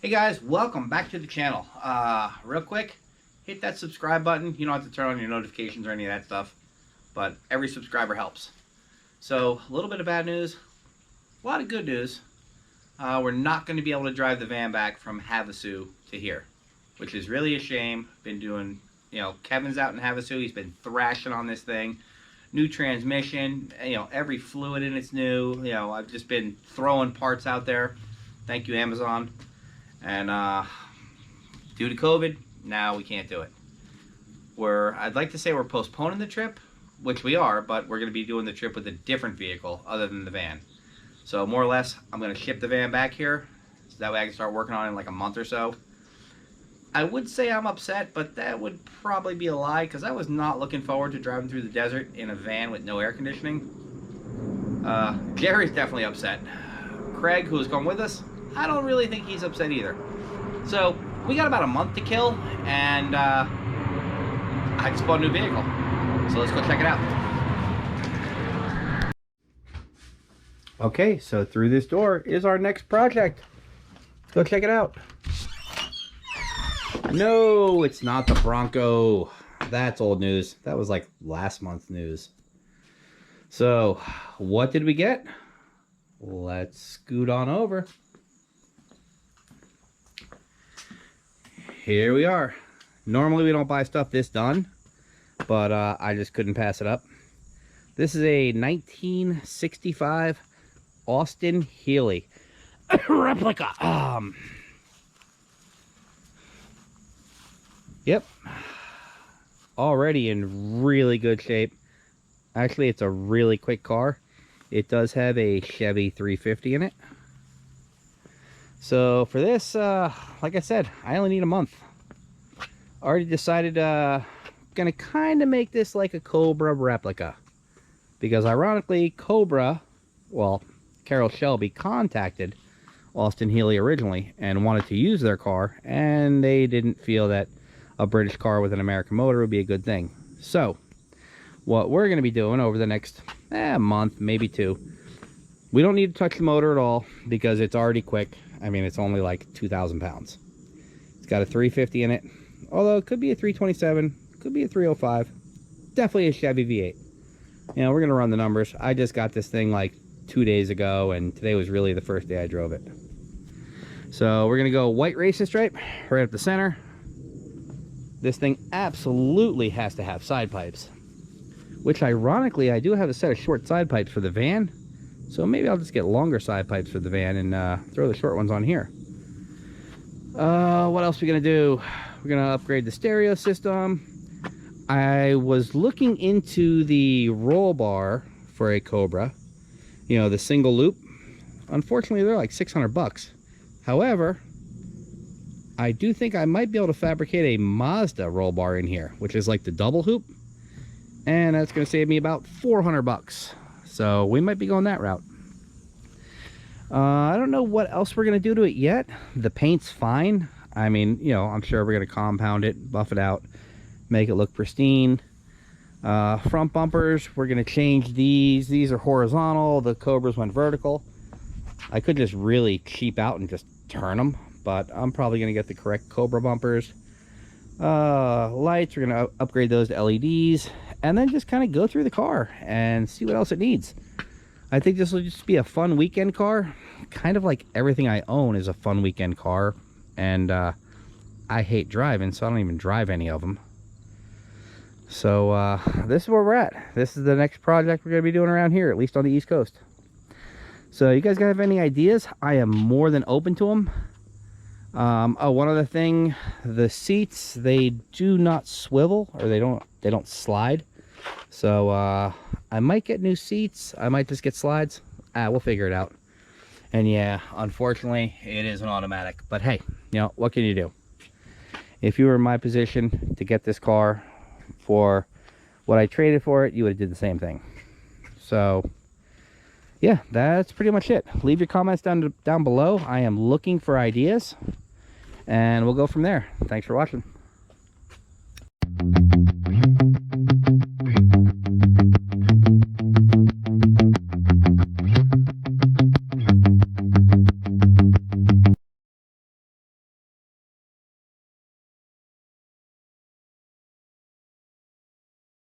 Hey guys, welcome back to the channel. Real quick, hit that subscribe button. You don't have to turn on your notifications or any of that stuff, but every subscriber helps. So, a little bit of bad news, a lot of good news. We're not going to be able to drive the van back from Havasu to here, which is really a shame. Been doing, Kevin's out in Havasu. He's been thrashing on this thing. New transmission, every fluid in it's new. I've just been throwing parts out there. Thank you, Amazon. And due to COVID, now we can't do it. I'd like to say we're postponing the trip, which we are, but we're going to be doing the trip with a different vehicle other than the van. So more or less, I'm going to ship the van back here, so that way I can start working on it in like a month or so. I would say I'm upset, but that would probably be a lie, because I was not looking forward to driving through the desert in a van with no air conditioning. Jerry's definitely upset. Craig, who was going with us, I don't really think he's upset either. So, we got about a month to kill, and I just bought a new vehicle. So let's go check it out. Okay, so through this door is our next project. Let's go check it out. No, it's not the Bronco. That's old news. That was like last month's news. So, what did we get? Let's scoot on over. Here we are. Normally we don't buy stuff this done, but I just couldn't pass it up. This is a 1965 Austin Healey replica. Yep. Already in really good shape. Actually, it's a really quick car. It does have a Chevy 350 in it. So for this, like I said, I only need a month. Already decided gonna kind of make this like a Cobra replica, because ironically Cobra, well, Carroll Shelby contacted Austin Healey originally and wanted to use their car, and they didn't feel that a British car with an American motor would be a good thing. So what we're going to be doing over the next month, maybe two, we don't need to touch the motor at all because it's already quick. I mean, it's only like 2,000 pounds. It's got a 350 in it, although it could be a 327, could be a 305, definitely a Chevy V8. We're going to run the numbers. I just got this thing like 2 days ago, and today was really the first day I drove it. So we're going to go white racing stripe right up the center. This thing absolutely has to have side pipes, which ironically I do have a set of short side pipes for the van, so maybe I'll just get longer side pipes for the van and throw the short ones on here. What else are we gonna do? We're gonna upgrade the stereo system. I was looking into the roll bar for a Cobra, the single loop. Unfortunately, they're like 600 bucks. However, I do think I might be able to fabricate a Mazda roll bar in here, which is like the double hoop, and that's going to save me about 400 bucks. So we might be going that route. I don't know what else we're going to do to it yet. The paint's fine. I mean, I'm sure we're going to compound it, buff it out, make it look pristine. Front bumpers, we're going to change these. These are horizontal. The Cobras went vertical. I could just really cheap out and just turn them, but I'm probably going to get the correct Cobra bumpers. Lights, we're going to upgrade those to LEDs, and then just kind of go through the car and see what else it needs. I think this will just be a fun weekend car. Kind of like everything I own is a fun weekend car, and I hate driving, so I don't even drive any of them. So this is where we're at. This is the next project we're going to be doing around here, at least on the East Coast. So you guys have any ideas? I am more than open to them. Oh, one other thing, the seats, they do not swivel, or they don't slide. So I might get new seats. I might just get slides. We'll figure it out. And yeah, unfortunately, it is an automatic. But hey, what can you do? If you were in my position to get this car for what I traded for it, you would have did the same thing. So yeah, that's pretty much it. Leave your comments down below. I am looking for ideas, and we'll go from there. Thanks for watching.